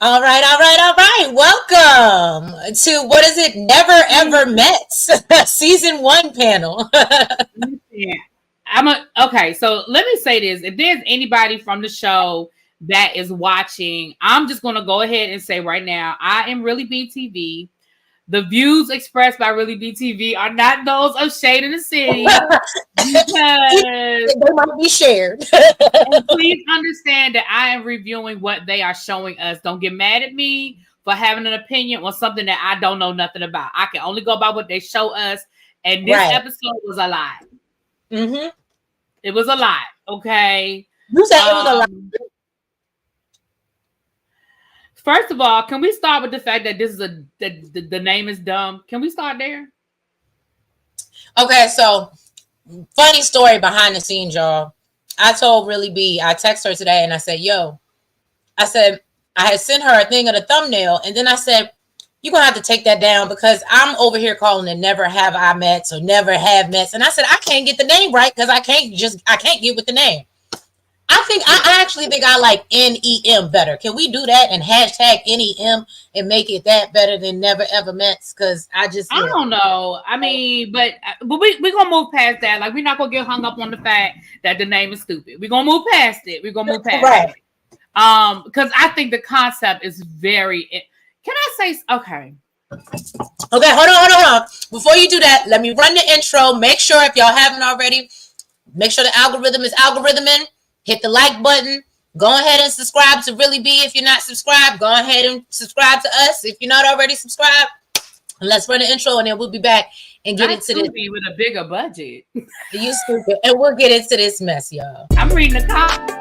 All right, all right, all right. Welcome to what is it? Never Ever Met season one panel. Yeah. Okay, so let me say this. If there's anybody from the show that is watching, I'm just gonna go ahead and say right now, I am really BTV. The views expressed by Really BTV are not those of Shade in the City because They might be shared. and please understand that I am reviewing what they are showing us. Don't get mad at me for having an opinion on something that I don't know nothing about. I can only go by what they show us. And this Right. episode was a lie. Mm-hmm. It was a lie. Okay. You said it was a lot. First of all, can we start with the fact that this is the name is dumb? Can we start there? Okay, so funny story behind the scenes, y'all. I told Really B, I texted her today and I said, yo, I said, I had sent her a thing of the thumbnail. And then I said, you're going to have to take that down because I'm over here calling it Never Have I Met or Never Have Met. And I said, I can't get the name right because I can't get with the name. I actually think I like NEM better. Can we do that and hashtag NEM and make it that better than Never Ever Met? Because I don't know. I mean, but we're gonna move past that. Like, we're not gonna get hung up on the fact that the name is stupid. We're gonna move past it. Right. Because I think the concept is very. Can I say okay? Okay, hold on. Before you do that, let me run the intro. Make sure if y'all haven't already, make sure the algorithm is algorithming. Hit the like button. Go ahead and subscribe to Really B. If you're not subscribed, go ahead and subscribe to us. If you're not already subscribed, let's run the intro and then we'll be back and get into this. With a bigger budget. You stupid. And we'll get into this mess, y'all. I'm reading the comments.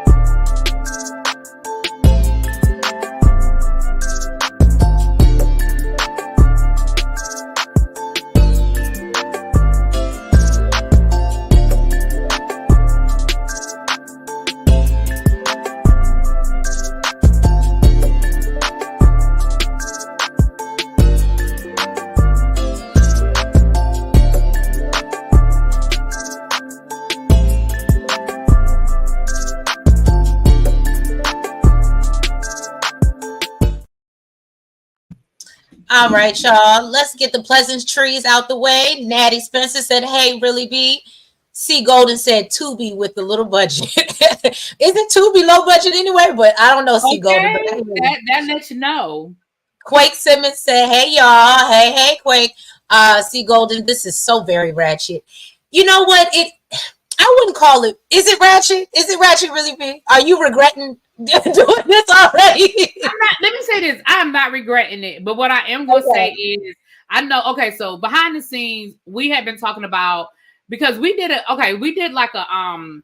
All right, y'all. Let's get the pleasantries out the way. Natty Spencer said, hey, Really B. C. Golden said Tubi with the little budget. Isn't Tubi low budget anyway? But I don't know, C. Golden. That lets you know. Quake Simmons said, hey, y'all. Hey, Quake. C. Golden, this is so very ratchet. You know what? I wouldn't call it. Is it ratchet? Is it ratchet, Really B? Are you regretting doing this already? Let me say this. I am not regretting it. But what I am going to say is, I know, okay, so behind the scenes, we have been talking about, because we did like an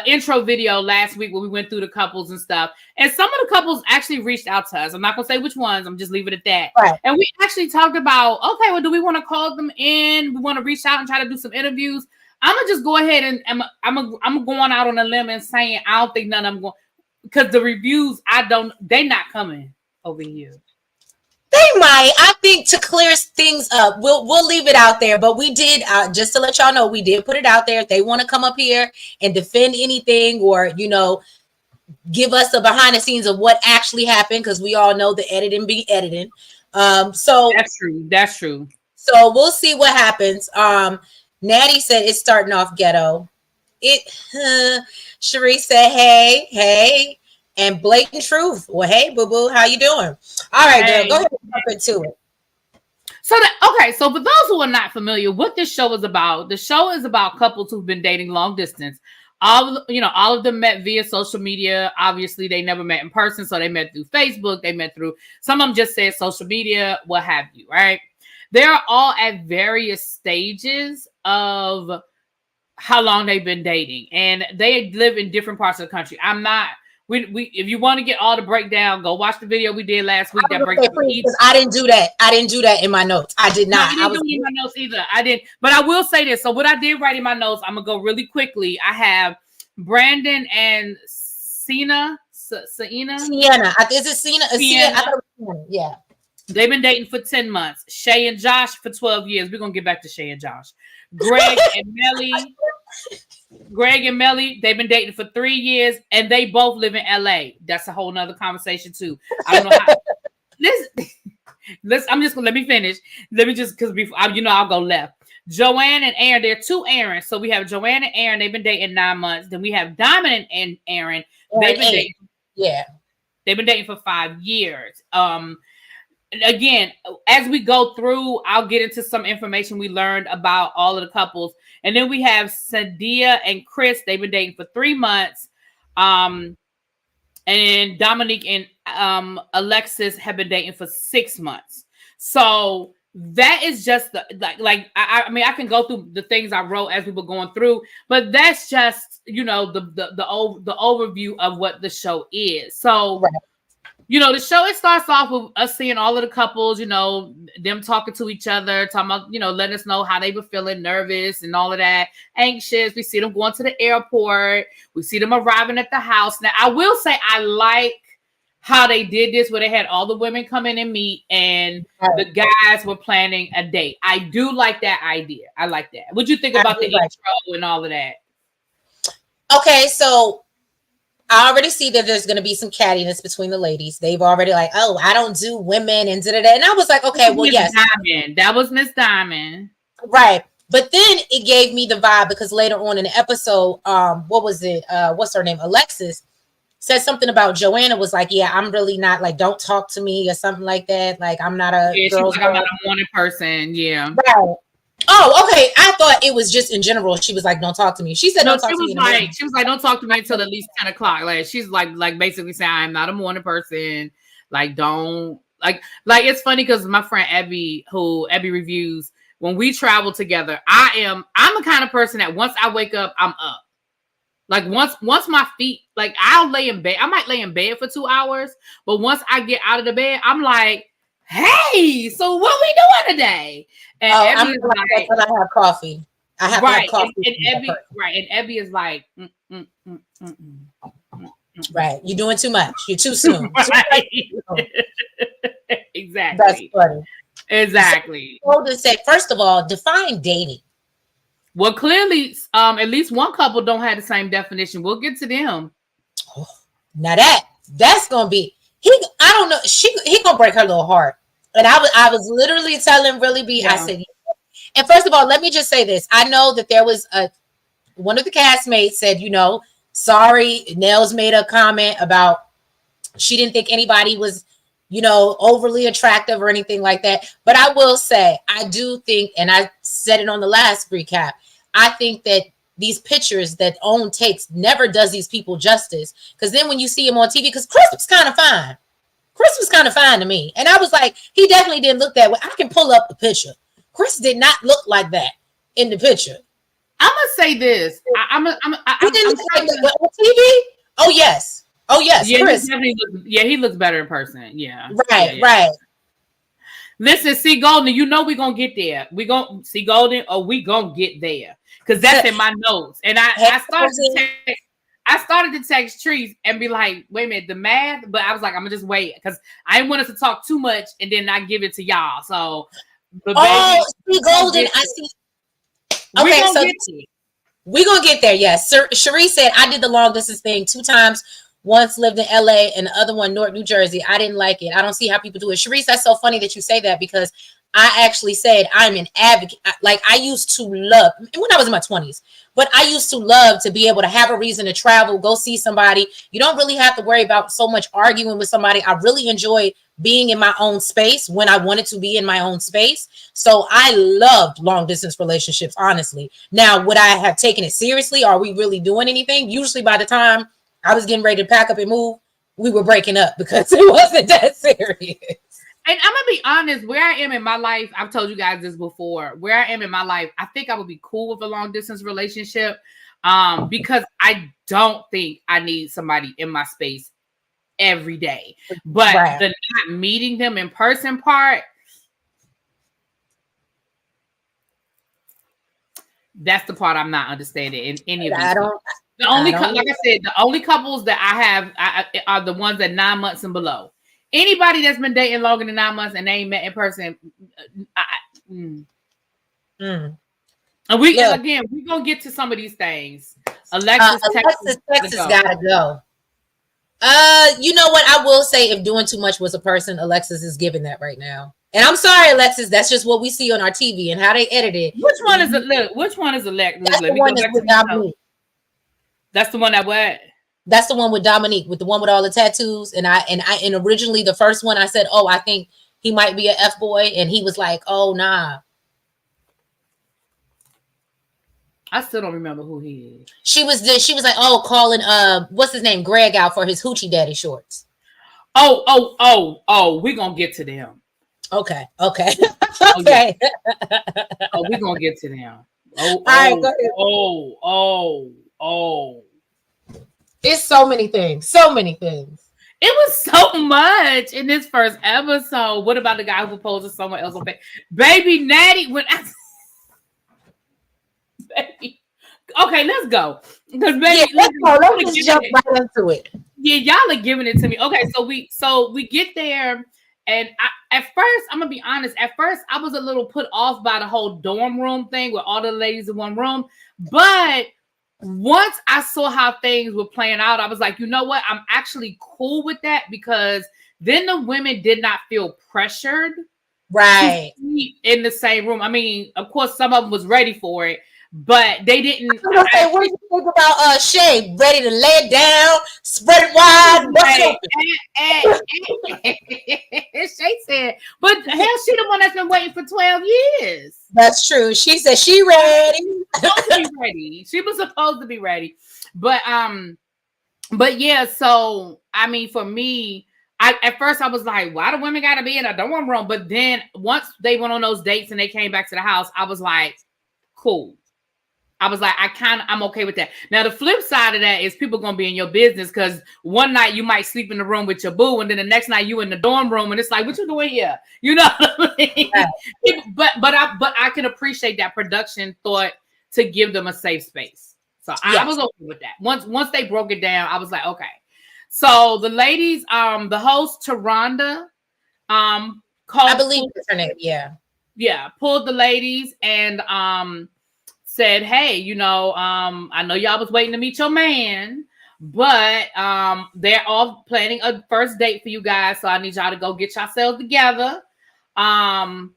intro video last week where we went through the couples and stuff. And some of the couples actually reached out to us. I'm not going to say which ones. I'm just leaving it at that. Right. And we actually talked about, okay, well, do we want to call them in? We want to reach out and try to do some interviews. I'm going to just go ahead and I'm going out on a limb and saying, I don't think none of them going, because the reviews, they're not coming over here. They might. I think to clear things up, we'll leave it out there. But we did, just to let y'all know, we did put it out there. If they want to come up here and defend anything or, give us the behind the scenes of what actually happened, because we all know the editing be editing. So That's true. So we'll see what happens. Natty said it's starting off ghetto. Cherie said, hey. And blatant truth. Well, hey, boo-boo, how you doing? All right, girl, go ahead and jump into it. So for those who are not familiar, what this show is about, the show is about couples who've been dating long distance. All of them met via social media. Obviously, they never met in person, so they met through Facebook. They met through, some of them just said social media, what have you, right? They're all at various stages of how long they've been dating, and they live in different parts of the country. If you want to get all the breakdown, go watch the video we did last week. That breaks because I didn't do that. I didn't do that in my notes. I did not. No, I didn't do it in my notes either. I didn't. But I will say this. So what I did write in my notes, I'm gonna go really quickly. I have Brandon and Sienna. Sienna. Is it Sienna? Sienna. Yeah. They've been dating for 10 months. Shay and Josh for 12 years. We're gonna get back to Shay and Josh. Greg and Melly. Greg and Melly, they've been dating for 3 years, and they both live in LA. That's a whole nother conversation too. I don't know how. I'm just gonna let me finish. Let me just because before I'll go left. Joanna and Aaron, there are 2 Aarons. So we have Joanna and Aaron, they've been dating 9 months. Then we have Dominic and Aaron, they've been dating. Yeah. They've been dating for 5 years. Again, as we go through, I'll get into some information we learned about all of the couples. And then we have Sandria and Chris. They've been dating for 3 months. And Dominique and Alexis have been dating for 6 months. So that is just I mean, I can go through the things I wrote as we were going through, but that's just, the overview of what the show is. So, right. The show, it starts off with us seeing all of the couples, them talking to each other, talking about, letting us know how they were feeling, nervous and all of that, anxious. We see them going to the airport. We see them arriving at the house. Now, I will say I like how they did this, where they had all the women come in and meet, and the guys were planning a date. I do like that idea. I like that. What'd you think about the intro and all of that? Okay, so I already see that there's going to be some cattiness between the ladies. They've already like, oh, I don't do women and da-da-da. And I was like, okay, well, yes. Diamond. That was Miss Diamond. Right. But then it gave me the vibe because later on in the episode, what was it? What's her name? Alexis said something about Joanna was like, yeah, I'm really not like, don't talk to me or something like that. Like, I'm not a girl. I'm not a morning person. Yeah. Right. Oh, okay. I thought it was just in general. She was like, "Don't talk to me." She said, "Don't talk to me." She was like, "Don't talk to me until at least 10 o'clock." Like, she's like basically saying, "I'm not a morning person. Like, don't like." It's funny because my friend Abby, who Abby reviews, when we travel together, I'm the kind of person that once I wake up, I'm up. Like once my feet, like I'll lay in bed. I might lay in bed for 2 hours, but once I get out of the bed, I'm like, hey, so what we doing today? And I'm like, when I have coffee. I have to have coffee. And Abby is like, right. You're doing too much. You're too soon. Right. Exactly. That's funny. Exactly. So to say, first of all, define dating. Well, clearly, at least one couple don't have the same definition. We'll get to them. Oh, now that's gonna be I don't know. He gonna break her little heart. And I was literally telling Really B. Yeah. I said, and first of all, let me just say this. I know that there was one of the castmates said, sorry, Nels made a comment about she didn't think anybody was, overly attractive or anything like that. But I will say, I do think, and I said it on the last recap, I think that these pictures that OWN takes never does these people justice. Because then when you see him on TV, because Chris was kind of fine. Chris was kind of fine to me. And I was like, he definitely didn't look that way. I can pull up the picture. Chris did not look like that in the picture. I'm going to say this. He didn't look like that on TV? Oh, yes. Oh, yes. Yeah, Chris. He looks better in person. Yeah. Right, right. Listen, see, Golden, we're going to get there. We're going to see Golden, or we going to get there. Because that's in my notes. And I started to text Trees and be like, wait a minute, the math. But I was like, I'm going to just wait. Because I didn't want us to talk too much and then not give it to y'all. So, see, Golden, I see. Okay, so we're going to get there. Yes. Cherie said, I did the long distance thing 2 times. Once lived in LA and the other one, Newark, New Jersey. I didn't like it. I don't see how people do it. Cherie, that's so funny that you say that because I actually said I'm an advocate. Like I used to love when I was in my 20s, but I used to love to be able to have a reason to travel, go see somebody. You don't really have to worry about so much arguing with somebody. I really enjoyed being in my own space when I wanted to be in my own space. So I loved long distance relationships, honestly. Now, would I have taken it seriously? Are we really doing anything? Usually by the time I was getting ready to pack up and move, we were breaking up because it wasn't that serious. And I'm going to be honest, where I am in my life, I've told you guys this before, where I am in my life, I think I would be cool with a long distance relationship because I don't think I need somebody in my space every day. But the not meeting them in person part, that's the part I'm not understanding in any of these. Like I said, the only couples that I have are the ones that 9 months and below. Anybody that's been dating longer than 9 months and they ain't met in person, And again, we're gonna get to some of these things. Alexis, Texas gotta go. You know what? I will say, if doing too much was a person, Alexis is giving that right now. And I'm sorry, Alexis. That's just what we see on our TV and how they edit it. Which one is it? Which one is Alexis? That's the one that's with Dominique. That's the one that what? That's the one with Dominique, with the one with all the tattoos. And originally the first one I said, oh, I think he might be an F boy, and he was like, oh nah. I still don't remember who he is. She was like, oh, calling what's his name, Greg, out for his hoochie daddy shorts. Oh, we're gonna get to them. Okay. Okay. We're gonna get to them. All right, go ahead. It's so many things. It was so much in this first episode. What about the guy who proposed to someone else? Baby Natty, baby. Okay, let's go. Because baby, let's go. Let's just jump right into it. Yeah, y'all are giving it to me. Okay, so we get there, and at first, I'm gonna be honest. At first, I was a little put off by the whole dorm room thing with all the ladies in one room, but once I saw how things were playing out, I was like, you know what? I'm actually cool with that, because then the women did not feel pressured, right, to sleep in the same room. I mean, of course, some of them was ready for it, but they didn't. What do you think about Shay? Ready to lay it down, spread it wide. Shay said, but hell, she the one that's been waiting for 12 years. That's true. She said she ready. She was supposed to be ready. But yeah, so I mean, for me, at first I was like, why do women gotta be in a dorm room? But then once they went on those dates and they came back to the house, I was like, cool. I was like, I'm okay with that. Now, the flip side of that is people going to be in your business, because one night you might sleep in the room with your boo, and then the next night you in the dorm room, and it's like, what you doing here? You know what I mean? Yeah. But I can appreciate that production thought to give them a safe space. So I was okay with that. Once they broke it down, I was like, okay. So the ladies, the host, Taronda, called, I believe it's her name. Yeah, pulled the ladies and said, hey, you know, I know y'all was waiting to meet your man, but they're all planning a first date for you guys, so I need y'all to go get yourselves together. Can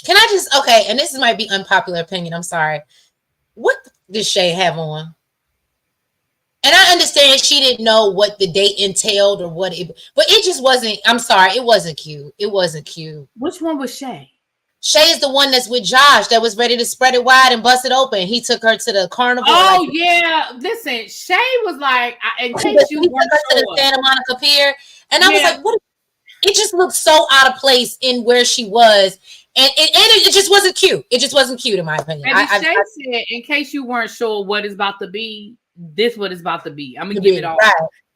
I just, okay, and this might be unpopular opinion, I'm sorry. What does Shay have on? And I understand she didn't know what the date entailed or but it just wasn't, I'm sorry, it wasn't cute. It wasn't cute. Which one was Shay? Shay is the one that's with Josh that was ready to spread it wide and bust it open. He took her to the carnival. Oh, yeah. Listen, Shay was like, in case you weren't to the Santa Monica Pier. And I was like, what? It just looked so out of place in where she was. And it just wasn't cute. It just wasn't cute, in my opinion. Shay said, in case you weren't sure what it's about to be, this what it's about to be. I'm going to give it all. Right.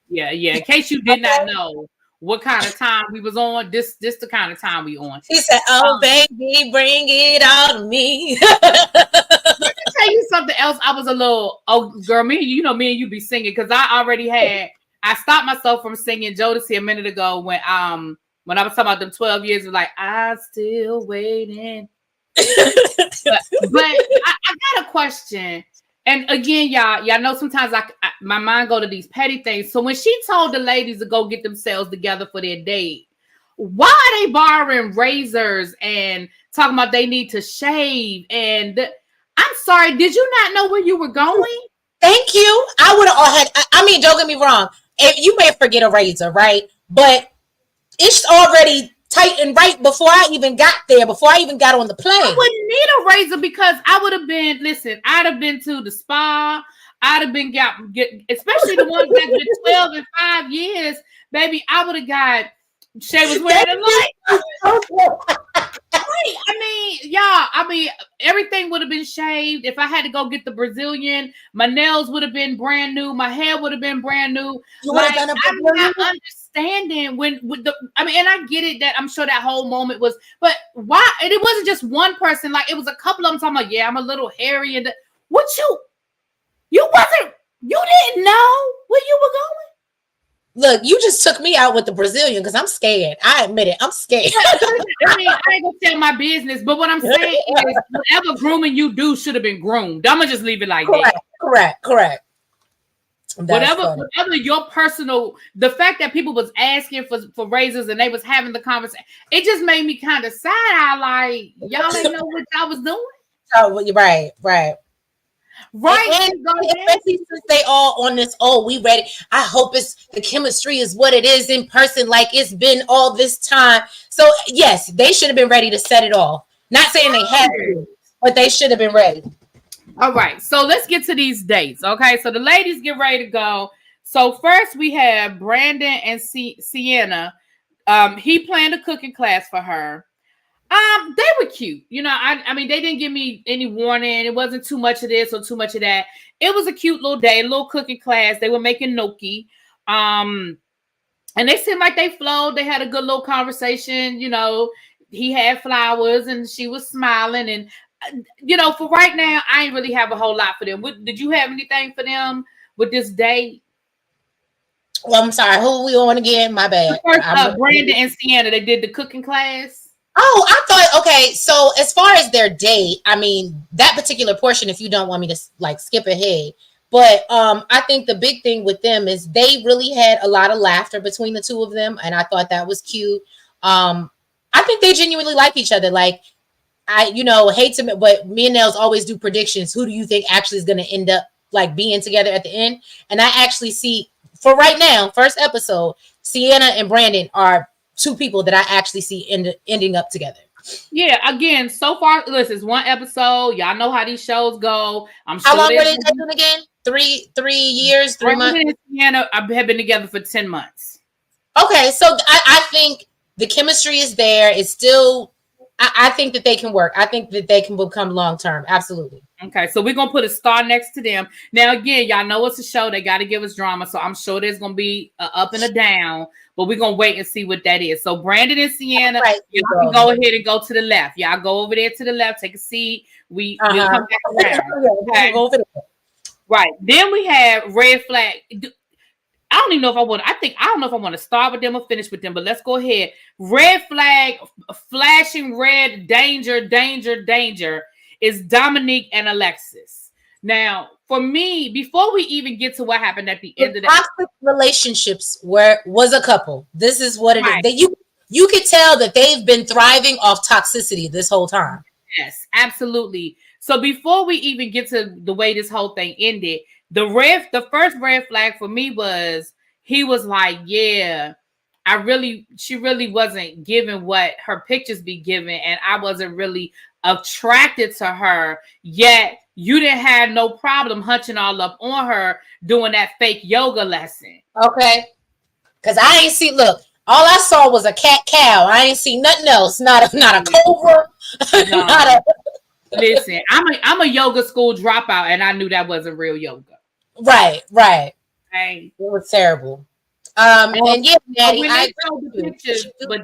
Yeah. In case you did not know what kind of time we was on, this the kind of time we on. He said, oh, baby, bring it all to me. Let me tell you something else. I was a little, girl, me and you be singing, because I stopped myself from singing Jodeci a minute ago when I was talking about them 12 years of like, I still waiting. but I got a question. And again, y'all know sometimes my mind go to these petty things. So when she told the ladies to go get themselves together for their date, why are they borrowing razors and talking about they need to shave? And I'm sorry, did you not know where you were going? Thank you. I would have had, I mean, don't get me wrong. If you may forget a razor, right? But it's already tight and right before I even got there, before I even got on the plane. I wouldn't need a razor, because I would have been, I'd have been to the spa. I'd have been especially the ones that's been 12 and 5 years, baby. I would have got, Shay was wearing a light. I mean, everything would have been shaved. If I had to go get the Brazilian, my nails would have been brand new. My hair would have been brand new. I'm not understanding and I get it that I'm sure that whole moment was, but why? And it wasn't just one person. Like, it was a couple of them talking about, yeah, I'm a little hairy. And you didn't know where you were going? Look, you just took me out with the Brazilian because I'm scared. I admit it. I'm scared. I mean, I ain't gonna tell my business, but what I'm saying is, whatever grooming you do should have been groomed. I'm gonna just leave it like that. Correct. Whatever your personal, the fact that people was asking for raises and they was having the conversation, it just made me kind of side eye, like y'all ain't know what y'all was doing. Oh, right. And especially since they all on this, we ready. I hope the chemistry is what it is in person, like it's been all this time. So yes, they should have been ready to set it off. Not saying they had to, but they should have been ready. All right, so let's get to these dates. Okay, so the ladies get ready to go. So first we have Brandon and Sienna. He planned a cooking class for her. They were cute. You know, I mean, they didn't give me any warning. It wasn't too much of this or too much of that. It was a cute little day, a little cooking class. They were making gnocchi. And they seemed like they flowed. They had a good little conversation. You know, he had flowers and she was smiling. And, you know, for right now, I ain't really have a whole lot for them. Did you have anything for them with this date? Well, I'm sorry. Who we on again? My bad. First, Brandon and Sienna, they did the cooking class. Oh, I thought, okay, so as far as their date, I mean, that particular portion, if you don't want me to like skip ahead, but I think the big thing with them is they really had a lot of laughter between the two of them, and I thought that was cute. I think they genuinely like each other. Like, I hate to, but me and Nels always do predictions. Who do you think actually is going to end up like being together at the end? And I actually see, for right now, first episode, Sienna and Brandon are two people that I actually see ending up together. Yeah, again, so far, listen, it's one episode. Y'all know how these shows go. I'm sure. How long were they dating again? 3 years, 3 months? And Sienna have been together for 10 months. Okay, so I think the chemistry is there. It's still, I think that they can work. I think that they can become long-term. Absolutely. Okay, so we're going to put a star next to them. Now, again, y'all know it's a show. They got to give us drama, so I'm sure there's going to be an up and a down, but we're going to wait and see what that is. So Brandon and Sienna, y'all can go ahead and go to the left. Y'all go over there to the left, take a seat. We'll come back around. Okay. Right. Then we have red flag. I don't even know if I want. I don't know if I want to start with them or finish with them, but let's go ahead. Red flag, flashing red, danger, danger, danger is Dominique and Alexis. Now, for me, before we even get to what happened at the end of the toxic relationships was a couple. This is what it is. That you could tell that they've been thriving off toxicity this whole time. Yes, absolutely. So before we even get to the way this whole thing ended, the first red flag for me was he was like, yeah, she really wasn't giving what her pictures be giving, and I wasn't really attracted to her, yet you didn't have no problem hunching all up on her doing that fake yoga lesson. Okay. Because I ain't see, look, all I saw was a cat cow. I ain't see nothing else. Not a cobra. No. Listen, I'm a yoga school dropout, and I knew that wasn't real yoga. Right. Hey. It was terrible. And yeah, Maddie, I showed the pictures, but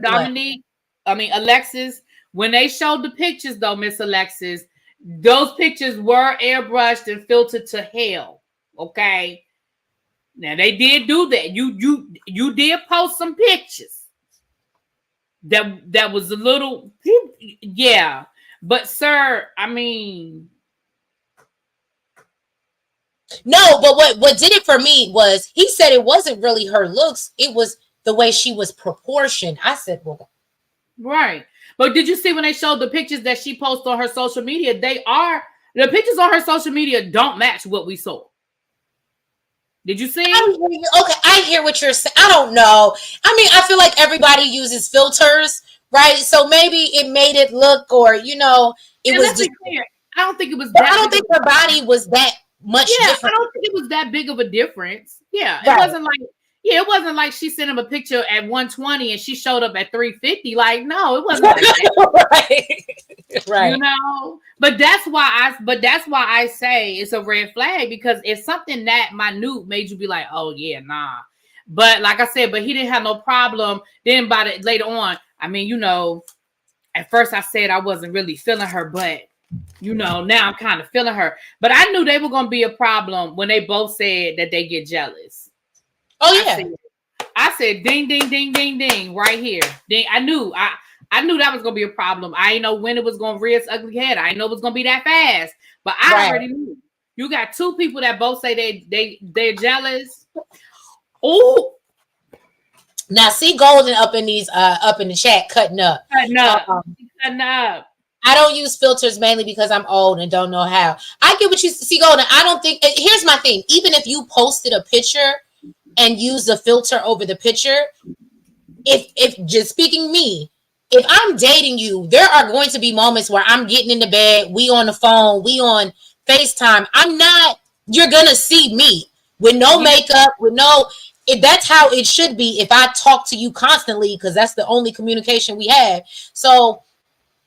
Alexis, when they showed the pictures, though, Miss Alexis, those pictures were airbrushed and filtered to hell. Okay. Now they did do that. You did post some pictures. That was a little, yeah. But sir, I mean, no. But what did it for me was he said it wasn't really her looks; it was the way she was proportioned. I said, well, right. But did you see when they showed the pictures that she posted on her social media? The pictures on her social media don't match what we saw. Did you see? Okay, I hear what you're saying. I don't know. I mean, I feel like everybody uses filters, right? So maybe it made it look, or it was just clear. I don't think it was. I don't think her body was that much different. I don't think it was that big of a difference. Yeah, right. It wasn't like she sent him a picture at 120 and she showed up at 350. Like, no, it wasn't like that. Right. But that's why I say it's a red flag, because it's something that minute made you be like, oh yeah, nah. But like I said, he didn't have no problem. Then later on, I mean, at first I said I wasn't really feeling her, but now I'm kind of feeling her. But I knew they were gonna be a problem when they both said that they get jealous. Oh yeah. I said, ding, ding, ding, ding, ding, right here. Ding. I knew that was gonna be a problem. I didn't know when it was gonna rear its ugly head. I didn't know it was gonna be that fast, but I already knew. You got two people that both say they're jealous. Oh, now see Golden up in these up in the chat cutting up. Cutting up. I don't use filters mainly because I'm old and don't know how. I get what you see, Golden. I don't think. Here's my thing. Even if you posted a picture and use a filter over the picture, if just speaking me, if I'm dating you, there are going to be moments where I'm getting into bed, we on the phone, we on FaceTime. You're gonna see me with no makeup, with no. That's how it should be. If I talk to you constantly, because that's the only communication we have. So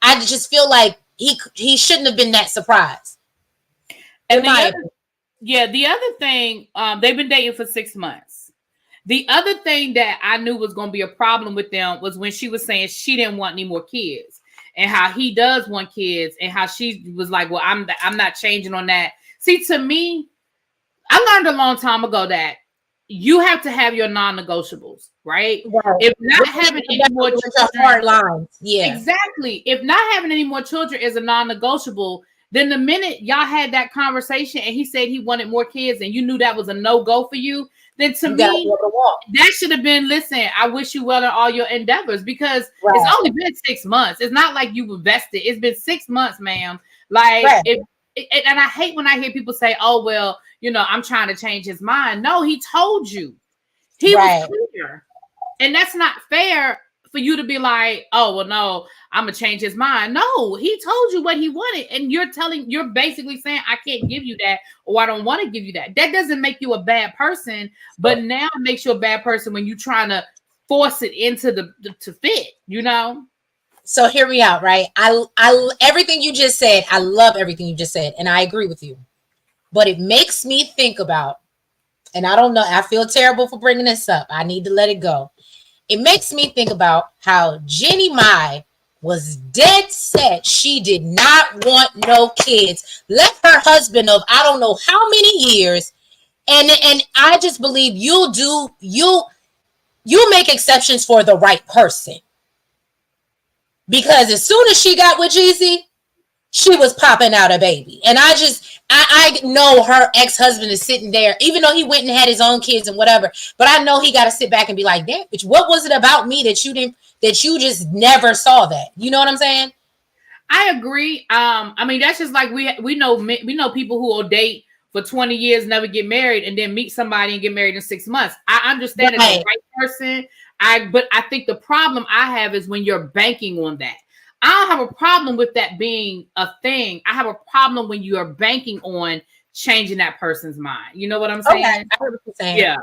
I just feel like he shouldn't have been that surprised. And the other thing, they've been dating for 6 months. The other thing that I knew was going to be a problem with them was when she was saying she didn't want any more kids, and how he does want kids, and how she was like, well, I'm not changing on that. See, to me, I learned a long time ago that you have to have your non-negotiables, right? If not having any more children, hard lines. Yeah, exactly. If not having any more children is a non-negotiable, then the minute y'all had that conversation and he said he wanted more kids and you knew that was a no-go for you, then to me, that should have been, listen, I wish you well in all your endeavors, because it's only been 6 months. It's not like you've invested. It's been 6 months, ma'am. Like, and I hate when I hear people say, oh, well, you know, I'm trying to change his mind. No, he told you. He was clear. And that's not fair for you to be like, oh, well, no, I'm going to change his mind. No, he told you what he wanted. And you're basically saying, I can't give you that, or I don't want to give you that. That doesn't make you a bad person, but now it makes you a bad person when you're trying to force it into to fit, you know? So hear me out, right? I everything you just said, I love everything you just said, and I agree with you. But it makes me think about, and I don't know, I feel terrible for bringing this up. I need to let it go. It makes me think about how Jenny Mai was dead set. She did not want no kids. Left her husband of I don't know how many years. And I just believe you'll make exceptions for the right person. Because as soon as she got with Jeezy, she was popping out a baby. And I know her ex-husband is sitting there, even though he went and had his own kids and whatever. But I know he got to sit back and be like, damn, bitch, what was it about me that you just never saw that? You know what I'm saying? I agree. I mean, that's just like we know people who will date for 20 years, never get married, and then meet somebody and get married in 6 months. I understand it's the right person. But I think the problem I have is when you're banking on that. I don't have a problem with that being a thing. I have a problem when you are banking on changing that person's mind. You know what I'm saying? Okay, I heard what you're saying. Yeah.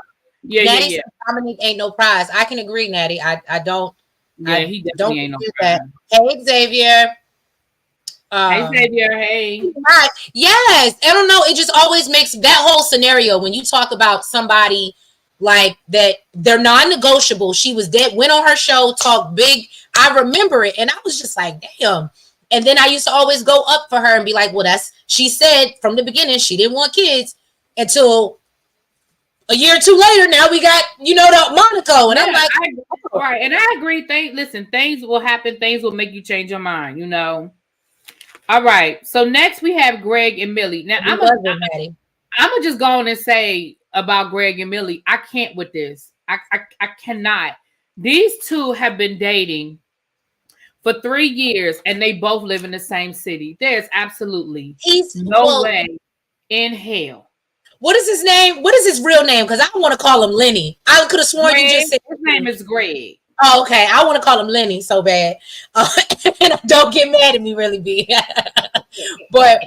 Natty said Dominique ain't no prize. I can agree, Natty. I don't. Yeah, he definitely ain't no prize. Hey, Xavier. Hey, Xavier. Hey. Yes. I don't know. It just always makes that whole scenario when you talk about somebody like that, they're non-negotiable. She was dead, went on her show, talked big. I remember it. And I was just like, damn. And then I used to always go up for her and be like, well, she said from the beginning, she didn't want kids until a year or two later. Now we got, the Monaco. And I'm like, right. And I agree. Things will happen. Things will make you change your mind, you know? All right. So next we have Greg and Melly. Now I'm going to just go on and say about Greg and Melly, I can't with this. I cannot. These two have been dating for 3 years and they both live in the same city. There's absolutely no way in hell. What is his name? What is his real name? Because I don't want to call him Lenny. I could have sworn you just said his name is Greg. Oh, okay. I want to call him Lenny so bad. And don't get mad at me, really, B. but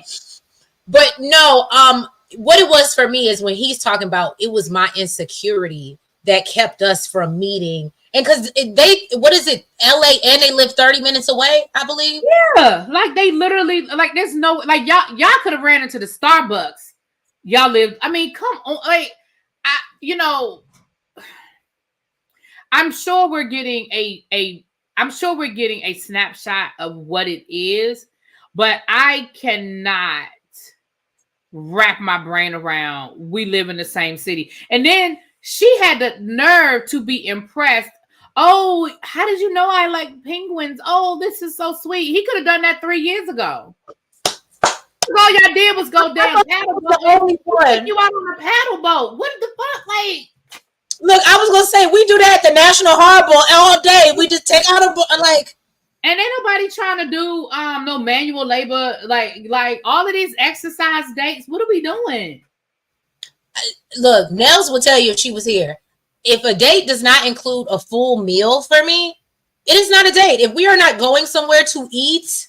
no, what it was for me is when he's talking about it was my insecurity that kept us from meeting. And because LA, and they live 30 minutes away, I believe. Yeah, like they literally, like there's no, like y'all could have ran into the Starbucks. Y'all live, I mean, come on, like, I'm sure we're getting a snapshot of what it is, but I cannot wrap my brain around we live in the same city. And then She had the nerve to be impressed. Oh, how did you know I like penguins? Oh, this is so sweet. He could have done that 3 years ago. All y'all did was go down paddle boat. The only one. You out on a paddle boat. What the fuck? Like, look, I was gonna say we do that at the National Harbor all day. We just take out a like. And ain't nobody trying to do no manual labor, like all of these exercise dates. What are we doing? Look, Nels will tell you if she was here. If a date does not include a full meal for me, it is not a date. If we are not going somewhere to eat,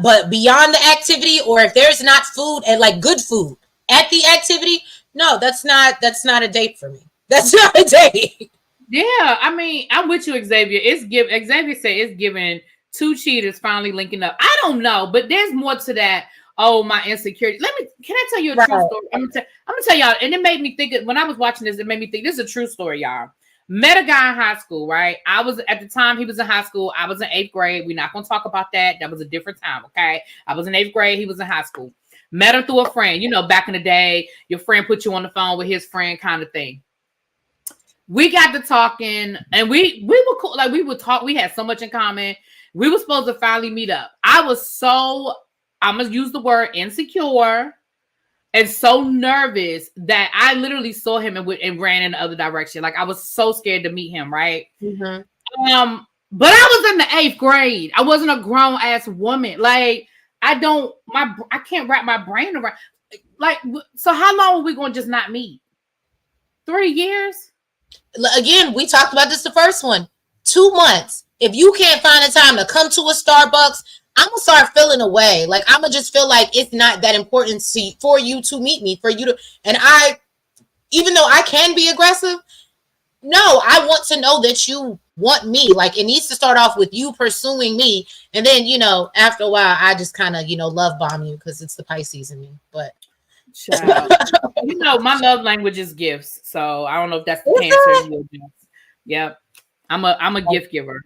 but beyond the activity, or if there's not food and like good food at the activity, no, that's not a date for me. That's not a date. Yeah, I mean, I'm with you, Xavier. Xavier said it's giving two cheaters finally linking up. I don't know, but there's more to that. Oh, my insecurity. Can I tell you a true story? I'm gonna tell y'all, and it made me think when I was watching this, it made me think this is a true story, y'all. Met a guy in high school, right? I was at the time he was in high school. I was in 8th grade. We're not gonna talk about that. That was a different time, okay? I was in 8th grade, he was in high school. Met him through a friend. You know, back in the day, your friend put you on the phone with his friend kind of thing. We got to talking, and we were cool. Like, we would talk. We had so much in common. We were supposed to finally meet up. I was so, I'm gonna use the word insecure, and so nervous that I literally saw him and ran in the other direction. Like, I was so scared to meet him. Right. Mm-hmm. But I was in the 8th grade. I wasn't a grown ass woman. Like, I can't wrap my brain around. Like, so how long are we gonna just not meet? 3 years. Again, we talked about this the first one. 2 months. If you can't find the time to come to a Starbucks, I'm gonna start feeling away. Like, I'm gonna just feel like it's not that important for you to meet me, for you to. And even though I can be aggressive, no, I want to know that you want me. Like, it needs to start off with you pursuing me, and then, you know, after a while, I just kind of, you know, love bomb you because it's the Pisces in me. But you know, my love language is gifts, so I don't know if that's the Cancer. Yep, I'm a gift giver.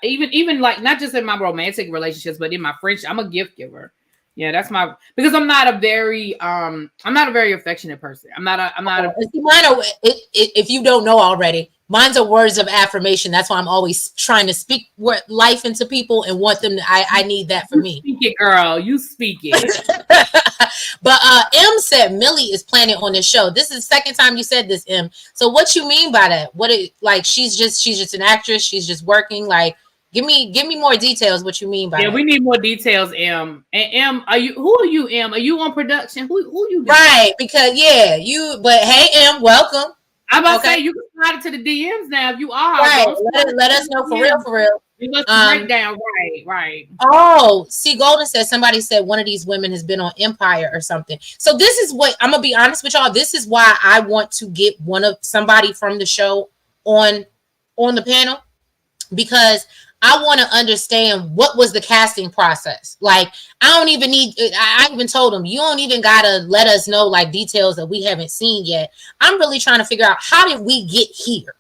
Even like, not just in my romantic relationships, but in my friendship, I'm a gift giver. Yeah, that's because I'm not a very affectionate person. If you don't know already, mine's are words of affirmation. That's why I'm always trying to speak life into people and want them to, I need that for me. Speak it, girl. You speak it. But M said Melly is planning on this show. This is the second time you said this, M. So what you mean by that? Like, she's just an actress, she's just working? Like, give me more details. What you mean by that? We need more details, M. And M, who are you, M? Are you on production? Who you doing? Right, because but hey, M, welcome. I'm about to say, you can slide it to the DMs now if you are. Right, let us know for real. You must break down. Right. Oh, see, Golden said somebody said one of these women has been on Empire or something. So this is what I'm gonna be honest with y'all. This is why I want to get somebody from the show on the panel, because I want to understand what was the casting process. Like, I even told them, you don't even gotta let us know like details that we haven't seen yet. I'm really trying to figure out, how did we get here?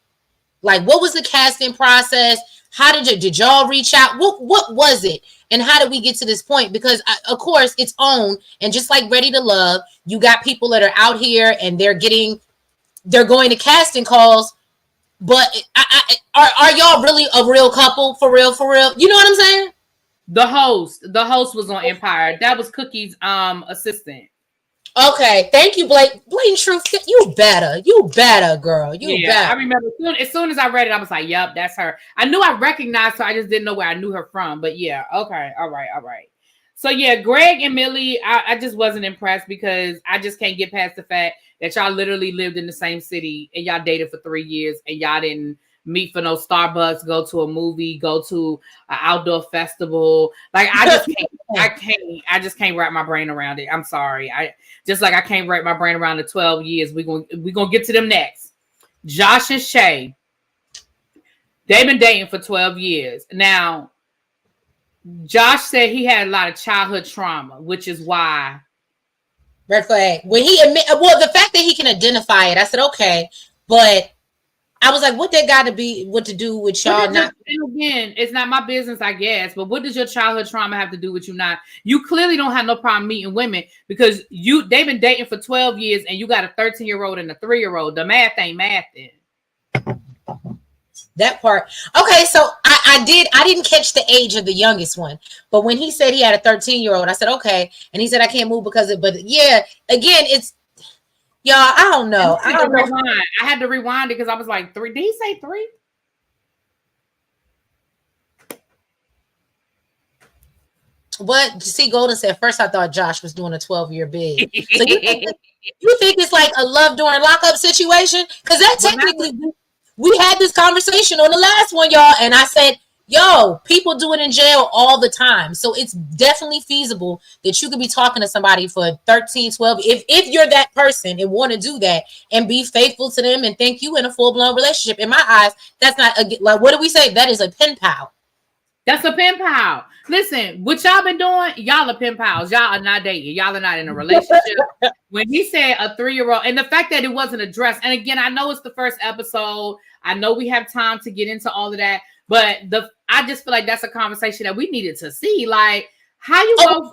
Like, what was the casting process? How did y'all reach out? What was it? And how did we get to this point? Because of course it's on, and just like Ready to Love, you got people that are out here and they're going to casting calls. But are y'all really a real couple for real? You know what I'm saying? The host was on Empire. That was Cookie's assistant. Okay, thank you, Blake. Blatant truth. You better, girl. You better. I remember as soon as I read it, I was like, "Yep, that's her." I knew I recognized her. I just didn't know where I knew her from. But yeah, okay, all right. So yeah, Greg and Melly, I just wasn't impressed, because I just can't get past the fact that y'all literally lived in the same city and y'all dated for 3 years and y'all didn't meet for no Starbucks, go to a movie, go to an outdoor festival. Like, I just can't wrap my brain around it. I'm sorry. I can't wrap my brain around the 12 years. We're gonna get to them next. Josh and Shay, they've been dating for 12 years. Now, Josh said he had a lot of childhood trauma, which is why. Red flag. When he the fact that he can identify it, I said, okay, but I was like, what that got to be, what to do with y'all not? Again, it's not my business, I guess. But what does your childhood trauma have to do with you not? You clearly don't have no problem meeting women because they've been dating for 12 years and you got a 13-year-old and a 3-year-old. The math ain't math then. That part. Okay, so I didn't catch the age of the youngest one, but when he said he had a 13-year-old, I said okay, and he said I can't move because of. But yeah, again, it's y'all. I don't know. I don't know. I had to rewind it because I was like 3. Did he say 3? What? See, Golden said first. I thought Josh was doing a 12-year bid. So you think it's like a love during lockup situation? Because that technically. We had this conversation on the last one, y'all, and I said, yo, people do it in jail all the time. So it's definitely feasible that you could be talking to somebody for 13, 12. If you're that person and want to do that and be faithful to them and think you in a full-blown relationship, in my eyes, that's not, like, what do we say? That is a pen pal. That's a pen pal. Listen, what y'all been doing, y'all are pen pals. Y'all are not dating. Y'all are not in a relationship. When he said a 3-year-old, and the fact that it wasn't addressed, and again, I know it's the first episode. I know we have time to get into all of that, but I just feel like that's a conversation that we needed to see. Like, how you go?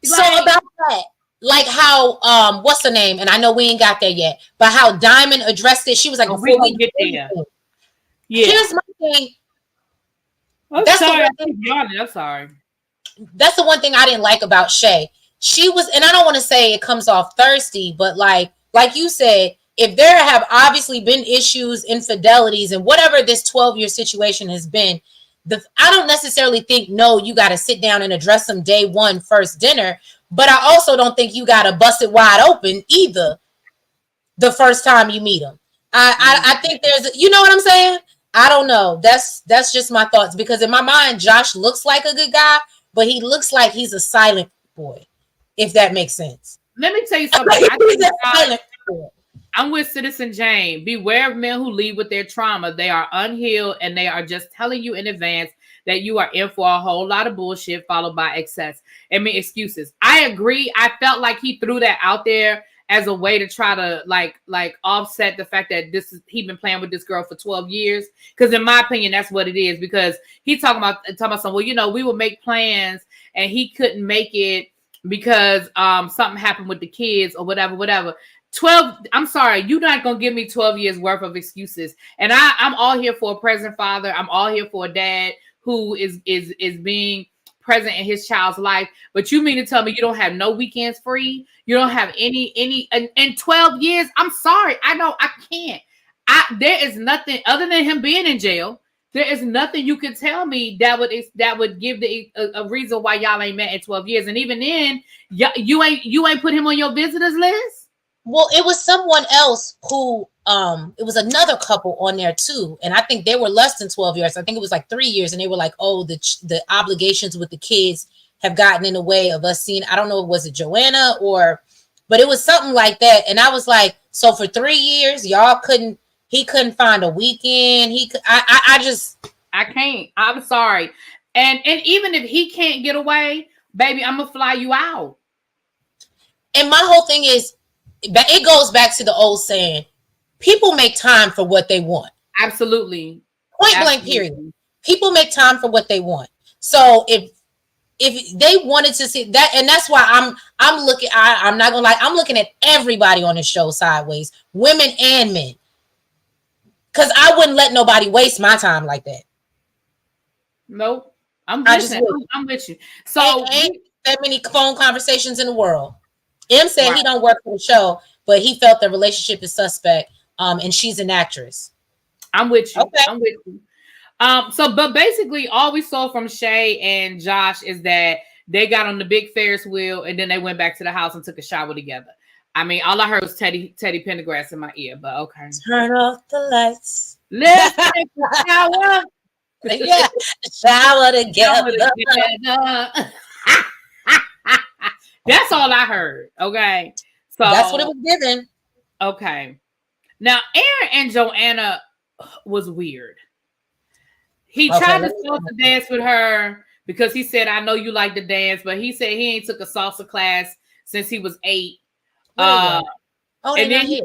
So about that, like how what's the name? And I know we ain't got there yet, but how Diamond addressed it. She was like, before we get there. Yeah. Here's my thing. I'm sorry. I'm sorry. That's the one thing I didn't like about Shay. She was, and I don't want to say it comes off thirsty, but like you said, if there have obviously been issues, infidelities, and whatever this 12-year situation has been, I don't necessarily think, no, you got to sit down and address them day one, first dinner. But I also don't think you got to bust it wide open either the first time you meet them. I think there's, you know what I'm saying? I don't know. That's just my thoughts, because in my mind, Josh looks like a good guy, but he looks like he's a silent boy, if that makes sense. Let me tell you something. I'm with Citizen Jane. Beware of men who lead with their trauma. They are unhealed and they are just telling you in advance that you are in for a whole lot of bullshit followed by excuses. I agree. I felt like he threw that out there as a way to try to like offset the fact that he been playing with this girl for 12 years. Because in my opinion, that's what it is. Because he talking about something. Well, you know, we would make plans and he couldn't make it because something happened with the kids or whatever. 12. I'm sorry, you're not gonna give me 12 years worth of excuses. And I'm all here for a present father. I'm all here for a dad who is being present in his child's life. But you mean to tell me you don't have no weekends free? You don't have any in 12 years? I'm sorry, I know I can't. There is nothing other than him being in jail. There is nothing you can tell me that would give a reason why y'all ain't met in 12 years. And even then, you ain't put him on your visitors list. Well, it was someone else who, it was another couple on there too. And I think they were less than 12 years. I think it was like 3 years. And they were like, oh, the obligations with the kids have gotten in the way of us seeing, I don't know, was it Joanna but it was something like that. And I was like, so for 3 years, he couldn't find a weekend. I can't, I'm sorry. And even if he can't get away, baby, I'm going to fly you out. And my whole thing is, it goes back to the old saying, people make time for what they want. Absolutely. Point blank, period. People make time for what they want. So if they wanted to see that, and that's why I'm looking, I'm not gonna lie, I'm looking at everybody on the show sideways, women and men. Because I wouldn't let nobody waste my time like that. Nope. I'm with you. So ain't that many phone conversations in the world. M said he don't work for the show, but he felt the relationship is suspect. And she's an actress. I'm with you. Okay. I'm with you. But basically all we saw from Shay and Josh is that they got on the big Ferris wheel and then they went back to the house and took a shower together. I mean, all I heard was Teddy Pendergrass in my ear, but okay. Turn off the lights. Let's take a shower. Yeah, shower together. That's all I heard. Okay. So that's what it was given. Okay. Now, Aaron and Joanna was weird. He tried to salsa dance with her because he said, I know you like to dance, but he said he ain't took a salsa class since he was 8. And then he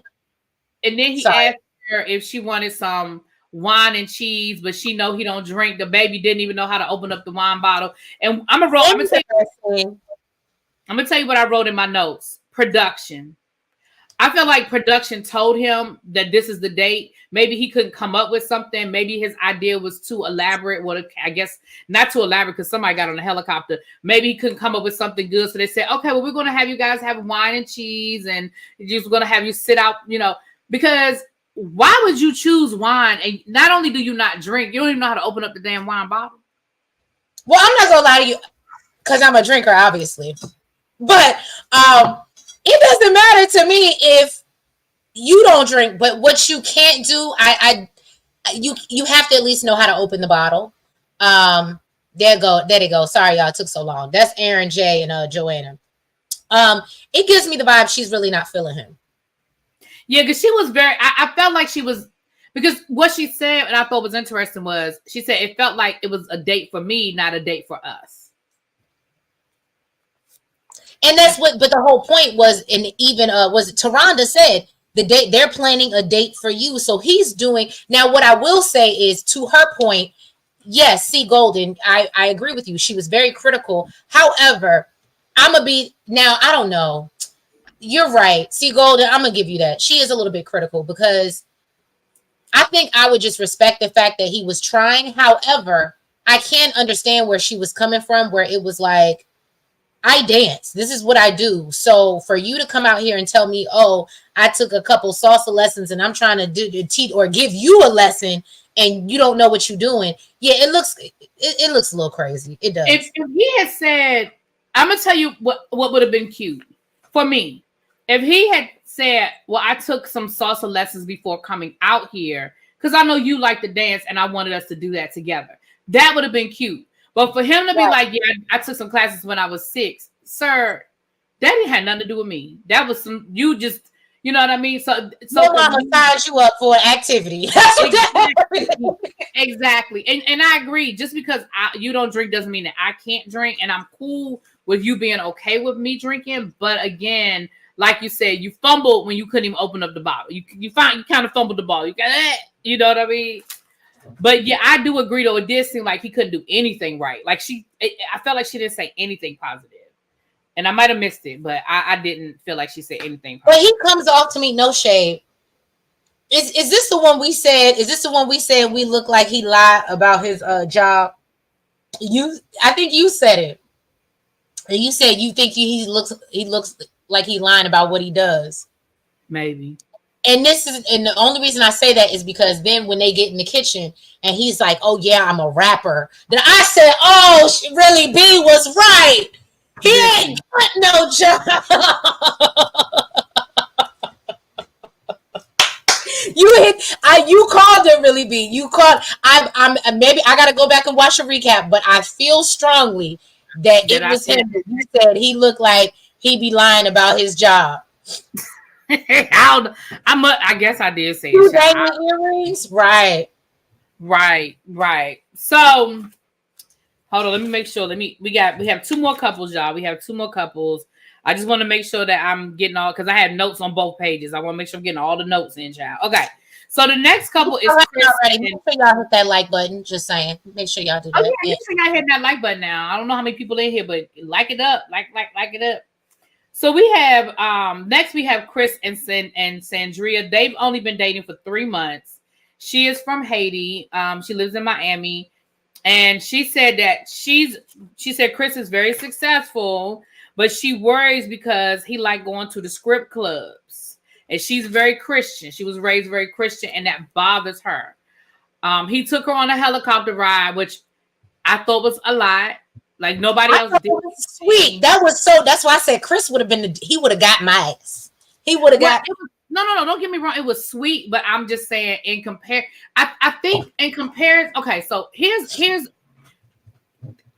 asked her if she wanted some wine and cheese, but she know he don't drink. The baby didn't even know how to open up the wine bottle. And I'm gonna tell you what I wrote in my notes. Production. I feel like production told him that this is the date. Maybe he couldn't come up with something. Maybe his idea was too elaborate. Well, I guess not too elaborate because somebody got on a helicopter. Maybe he couldn't come up with something good. So they said, okay, well, we're going to have you guys have wine and cheese and just going to have you sit out, because why would you choose wine? And not only do you not drink, you don't even know how to open up the damn wine bottle. Well, I'm not going to lie to you because I'm a drinker, obviously. But, it doesn't matter to me if you don't drink, but what you can't do, you have to at least know how to open the bottle. There they go. Sorry, y'all, it took so long. That's Aaron, Jay, and Joanna. It gives me the vibe she's really not feeling him. Yeah, because she was I felt like she was, because what she said, and I thought was interesting was, she said it felt like it was a date for me, not a date for us. And that's but the whole point was, and even was it Taronda said the date they're planning a date for you. So he's doing now. What I will say is, to her point, yes, C Golden, I agree with you. She was very critical. However, I'm gonna be now. I don't know. You're right, C Golden. I'm gonna give you that. She is a little bit critical because I think I would just respect the fact that he was trying. However, I can understand where she was coming from, where it was like, I dance. This is what I do. So for you to come out here and tell me, oh, I took a couple salsa lessons and I'm trying to teach or give you a lesson and you don't know what you're doing. Yeah, it looks a little crazy. It does. If he had said, I'm gonna tell you what would have been cute for me. If he had said, well, I took some salsa lessons before coming out here because I know you like to dance and I wanted us to do that together. That would have been cute. But for him to be like, yeah, I took some classes when I was 6, sir, that didn't have nothing to do with me. That was you know what I mean? So your mama signed you up for an activity. Exactly. And I agree. Just because you don't drink doesn't mean that I can't drink. And I'm cool with you being okay with me drinking. But again, like you said, you fumbled when you couldn't even open up the bottle. You kind of fumbled the ball. You know what I mean? But yeah, I do agree though. It did seem like he couldn't do anything right. Like I felt like she didn't say anything positive. And I might have missed it, but I didn't feel like she said anything positive. But he comes off to me, no shade. Is this the one we said? Is this the one we said we look like he lied about his job? I think you said it. And you said you think he looks like he lying about what he does. Maybe. And the only reason I say that is because then when they get in the kitchen and he's like, oh yeah, I'm a rapper. Then I said, oh, really B was right. He ain't got no job. You called it, really B. You called. I'm maybe I gotta go back and watch a recap, but I feel strongly that it was him. You said he looked like he be lying about his job. I guess I did say earrings. Right. So hold on, let me make sure. We have 2 more couples, y'all. We have 2 more couples. I just want to make sure that I'm getting all, because I have notes on both pages. I want to make sure I'm getting all the notes in, child. Okay. So the next couple is Chris. Make sure y'all hit that like button. Just saying. Make sure y'all do that. Oh, yeah, I hit that like button now. I don't know how many people in here, but like it up. Like it up. So we have next we have Chris and Sandria. They've only been dating for 3 months. She is from Haiti. She lives in Miami. And she said that she said Chris is very successful, but she worries because he liked going to the script clubs. And she's very Christian. She was raised very Christian, and that bothers her. He took her on a helicopter ride, which I thought was a lot. Like nobody else did. Sweet. That's why I said Chris would have been. He would have got my ass. He would have got. No. Don't get me wrong. It was sweet, but I'm just saying I think in comparison. Okay, so here's.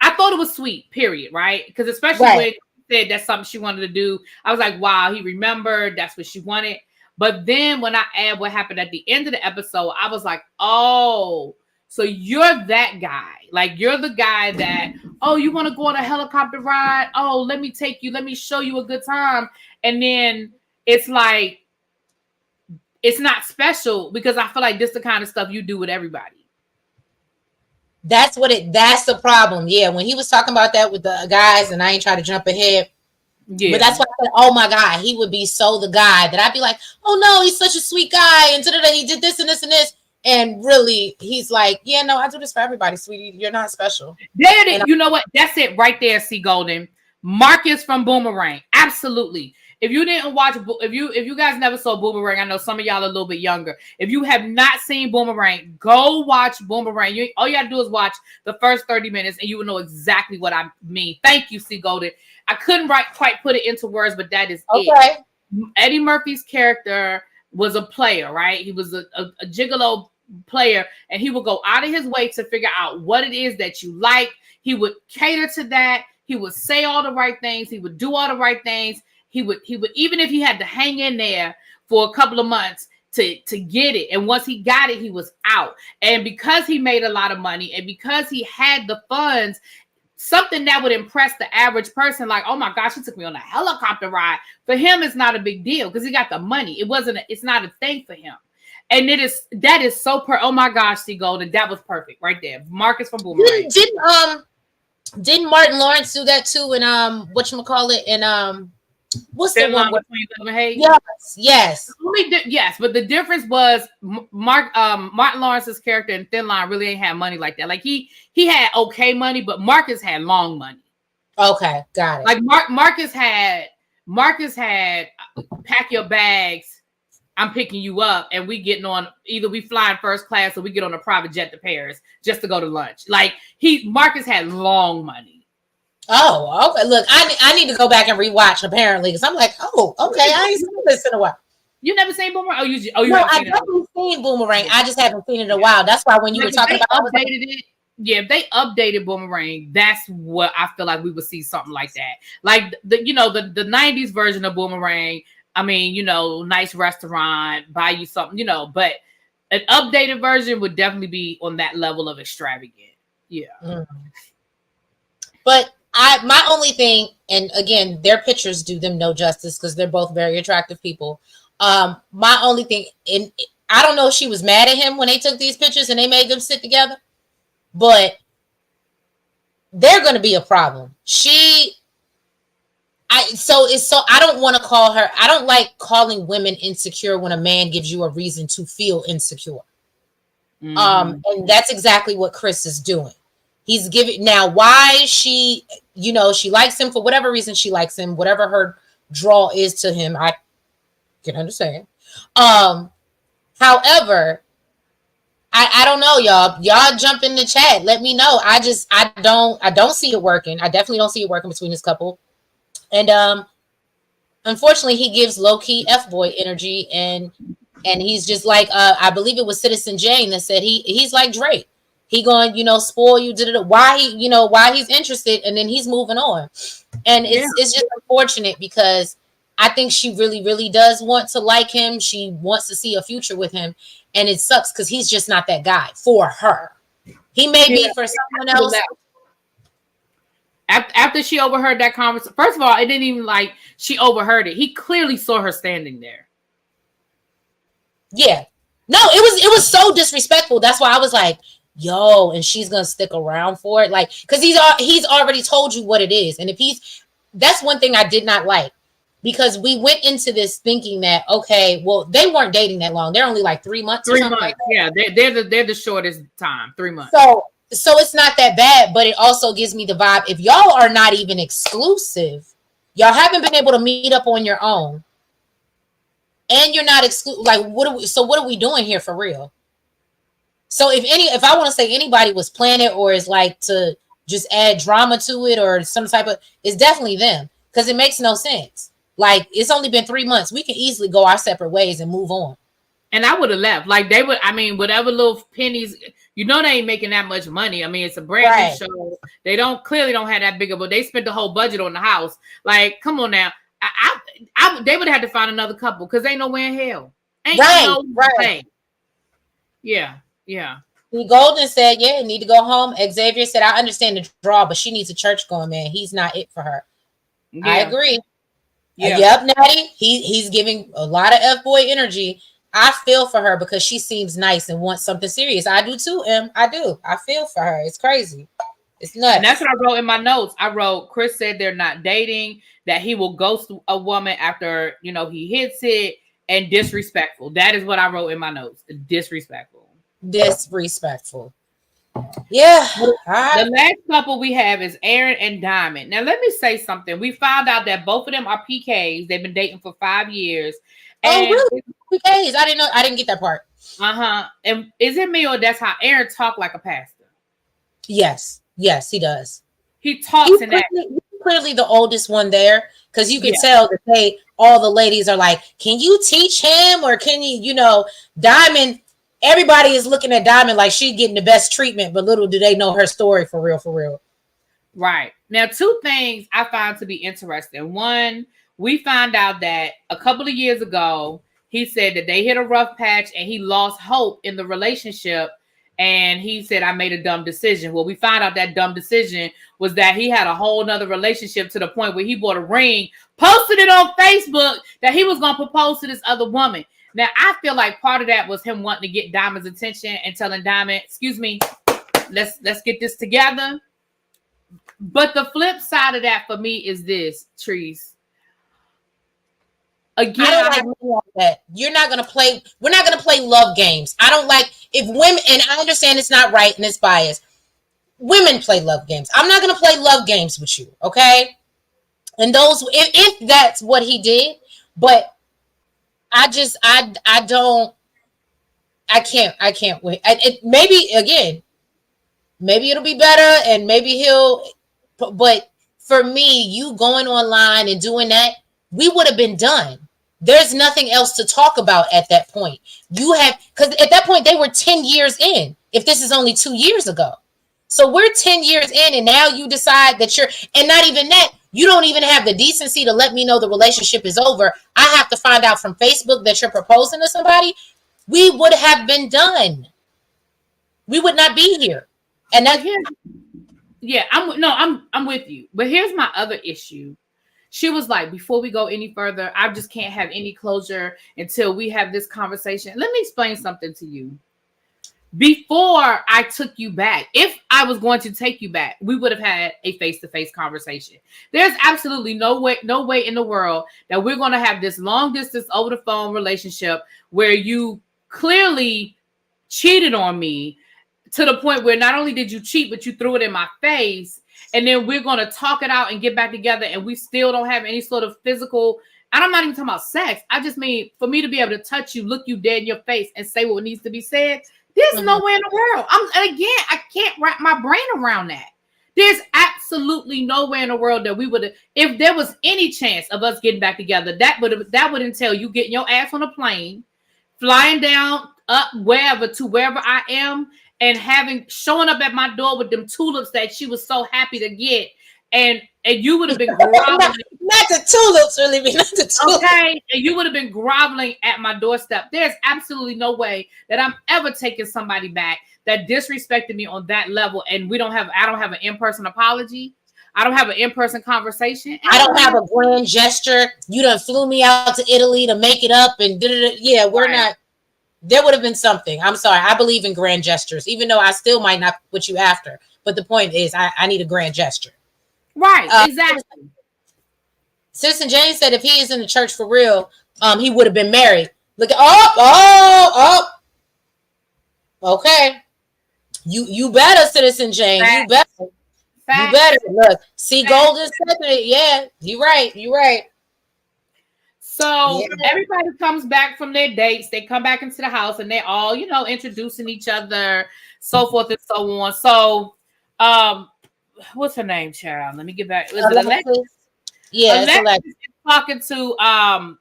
I thought it was sweet. Period. Right? Because especially when she said that's something she wanted to do, I was like, wow, he remembered. That's what she wanted. But then when I add what happened at the end of the episode, I was like, oh. So you're that guy. Like you're the guy that, oh, you want to go on a helicopter ride? Oh, let me take you. Let me show you a good time. And then it's like, it's not special because I feel like this the kind of stuff you do with everybody. That's the problem. Yeah, when he was talking about that with the guys, and I ain't trying to jump ahead. Yeah. But that's why I said, oh my God, he would be so the guy that I'd be like, oh no, he's such a sweet guy, and he did this and this and this. And really, he's like, yeah, no, I do this for everybody, sweetie. You're not special. You know what? That's it right there, C. Golden. Marcus from Boomerang. Absolutely. If you didn't watch, if you guys never saw Boomerang, I know some of y'all are a little bit younger. If you have not seen Boomerang, go watch Boomerang. All you got to do is watch the first 30 minutes and you will know exactly what I mean. Thank you, C. Golden. I couldn't quite put it into words, but that is it. Eddie Murphy's character was a player, right? He was a gigolo player, and he would go out of his way to figure out what it is that you like. He would cater to that. He would say all the right things. He would do all the right things. He would even if he had to hang in there for a couple of months to get it. And once he got it, he was out. And because he made a lot of money and because he had the funds, something that would impress the average person, like, oh my gosh, he took me on a helicopter ride. For him, it's not a big deal because he got the money. It's not a thing for him. And that is so oh my gosh, C. Golden, that was perfect right there. Marcus from Boomerang. Didn't Martin Lawrence do that too? And whatchamacallit? And what's the one with Yes. Yes, but the difference was Martin Lawrence's character in Thin Line really ain't had money like that. Like he had okay money, but Marcus had long money. Okay, got it. Like Marcus had pack your bags, I'm picking you up, and we getting on either we flying first class or we get on a private jet to Paris just to go to lunch. Like Marcus had long money. Oh, okay. Look, I need to go back and rewatch apparently because I'm like, oh, okay, I ain't seen this in a while. You never seen Boomerang? No, I definitely seen Boomerang. I just haven't seen it in a while. That's why when you were talking about it. Yeah, if they updated Boomerang, that's what I feel like we would see something like that. Like the 90s version of Boomerang. I mean, nice restaurant, buy you something, but an updated version would definitely be on that level of extravagant. Yeah. Mm. But my only thing, and again, their pictures do them no justice because they're both very attractive people. My only thing, and I don't know if she was mad at him when they took these pictures and they made them sit together, but they're going to be a problem. I don't want to call her. I don't like calling women insecure when a man gives you a reason to feel insecure. Mm-hmm. And that's exactly what Chris is doing. He's giving now why she likes him for whatever reason she likes him, whatever her draw is to him. I can understand. However, I don't know, y'all. Y'all jump in the chat. Let me know. I don't see it working. I definitely don't see it working between this couple. And unfortunately, he gives low-key F-boy energy, and he's just like I believe it was Citizen Jane that said he's like Drake. He going, spoil you, why he's interested, and then he's moving on. And it's just unfortunate because I think she really, really does want to like him. She wants to see a future with him. And it sucks because he's just not that guy for her. He may be for someone else. After she overheard that conversation, first of all, it didn't even she overheard it. He clearly saw her standing there. Yeah. No, it was so disrespectful. That's why I was like, yo, and she's gonna stick around for it, because he's already told you what it is. And that's one thing I did not like, because we went into this thinking that, okay, well, they weren't dating that long. They're only 3 months. 3 months. Like yeah, they're the shortest time. 3 months. So it's not that bad, but it also gives me the vibe. If y'all are not even exclusive, y'all haven't been able to meet up on your own, and you're not exclusive. What are we doing here for real? So if I want to say anybody was planning or is to just add drama to it or some type of, it's definitely them, because it makes no sense. It's only been 3 months. We can easily go our separate ways and move on. And I would have left. They would. I mean, whatever little pennies. They ain't making that much money. I mean, it's a brand new show. They clearly don't have that big of a. They spent the whole budget on the house. Come on now. They would have to find another couple because ain't nowhere in hell. Ain't no way. Yeah. Golden said, "Yeah, need to go home." Xavier said, "I understand the draw, but she needs a church going man. He's not it for her." Yeah. I agree. Yeah. Yep, Natty. He's giving a lot of F-boy energy. I feel for her because she seems nice and wants something serious. I do too, I do. I feel for her. It's crazy. It's nuts. And that's what I wrote in my notes. I wrote, Chris said they're not dating, that he will ghost a woman after, he hits it, and disrespectful. That is what I wrote in my notes. Disrespectful. Disrespectful. Yeah. The last couple we have is Aaron and Diamond. Now, let me say something. We found out that both of them are PKs. They've been dating for 5 years. And really? PKs? I didn't know. I didn't get that part. And is it me or that's how Aaron talk like a pastor? Yes, he does. He talks in that. Clearly the oldest one there, because you can tell that all the ladies are like, can you teach him, or can you, Diamond, everybody is looking at Diamond like she's getting the best treatment, but little do they know her story for real. Right. Now, 2 things I found to be interesting. One, we found out that a couple of years ago, he said that they hit a rough patch and he lost hope in the relationship. And he said, I made a dumb decision. Well, we found out that dumb decision was that he had a whole nother relationship to the point where he bought a ring, posted it on Facebook that he was going to propose to this other woman. Now, I feel like part of that was him wanting to get Diamond's attention and telling Diamond, excuse me, let's get this together. But the flip side of that for me is this, Trees. Again, I don't like that. You're not gonna play. We're not gonna play love games. I don't like if women. And I understand it's not right and it's biased. Women play love games. I'm not gonna play love games with you, okay? And those, if that's what he did, but I don't. I can't wait. Maybe it'll be better, and maybe he'll. But for me, you going online and doing that, we would have been done. There's nothing else to talk about at that point. Because at that point, they were 10 years in, if this is only 2 years ago. So we're 10 years in, and now you decide that and not even that, you don't even have the decency to let me know the relationship is over. I have to find out from Facebook that you're proposing to somebody. We would have been done. We would not be here. And that, I'm with you. But here's my other issue. She was like, before we go any further, I just can't have any closure until we have this conversation. Let me explain something to you. Before I took you back, if I was going to take you back, we would have had a face-to-face conversation. There's absolutely no way in the world that we're going to have this long distance over the phone relationship where you clearly cheated on me to the point where not only did you cheat, but you threw it in my face. And then we're going to talk it out and get back together. And we still don't have any sort of physical. And I'm not even talking about sex. I just mean for me to be able to touch you, look you dead in your face and say what needs to be said. There's nowhere in the world. I can't wrap my brain around that. There's absolutely nowhere in the world that we would have, if there was any chance of us getting back together, that would entail you getting your ass on a plane, flying down up wherever I am, and showing up at my door with them tulips that she was so happy to get, and you would have been groveling. not the tulips, really, not the tulips. Okay, and you would have been groveling at my doorstep. There's absolutely no way that I'm ever taking somebody back that disrespected me on that level, and I don't have an in-person apology. I don't have an in-person conversation. I don't have a grand gesture. You done flew me out to Italy to make it up, and yeah, we're not. There would have been something. I'm sorry. I believe in grand gestures, even though I still might not put you after. But the point is, I need a grand gesture. Right. Exactly. Citizen James said if he is in the church for real, he would have been married. Look at okay. You better, Citizen James. Facts. You better. Facts. You better look. See, Golden said it. Yeah, you're right. So everybody comes back from their dates. They come back into the house and they're all, introducing each other, so forth and so on. So, what's her name, child? Let me get back. Was it Alexis? Yeah, Alexis is talking to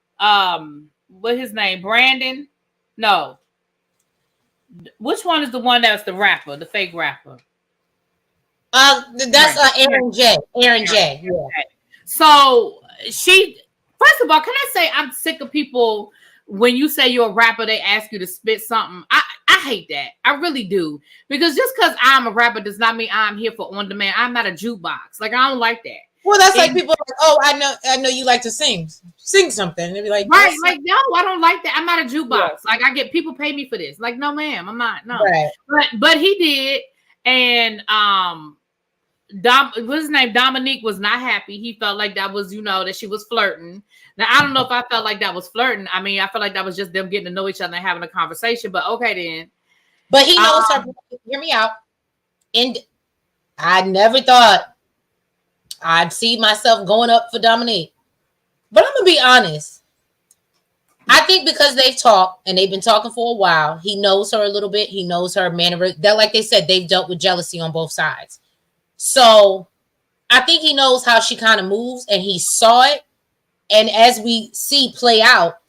what's his name? Brandon? No. Which one is the one that's the rapper, the fake rapper? That's Aaron J. Aaron J. Yeah. So first of all, can I say I'm sick of people when you say you're a rapper, they ask you to spit something. I hate that. I really do. Because just because I'm a rapper does not mean I'm here for on demand. I'm not a jukebox. Like, I don't like that. Well, that's like people like, oh, I know you like to sing something. And they'd be like, right, like, no, I don't like that. I'm not a jukebox. Yeah. Like, I get people pay me for this. Like, no, ma'am, I'm not. No, right. But he did, and what's his name? Dominique was not happy. He felt like that was, that she was flirting. Now, I don't know if I felt like that was flirting. I mean, I felt like that was just them getting to know each other and having a conversation. But okay, then. But he knows her. Hear me out. And I never thought I'd see myself going up for Dominique. But I'm gonna be honest. I think because they've talked and they've been talking for a while, he knows her a little bit. He knows her manner. That, like they said, they've dealt with jealousy on both sides. So I think he knows how she kind of moves, and he saw it. And as we see play out,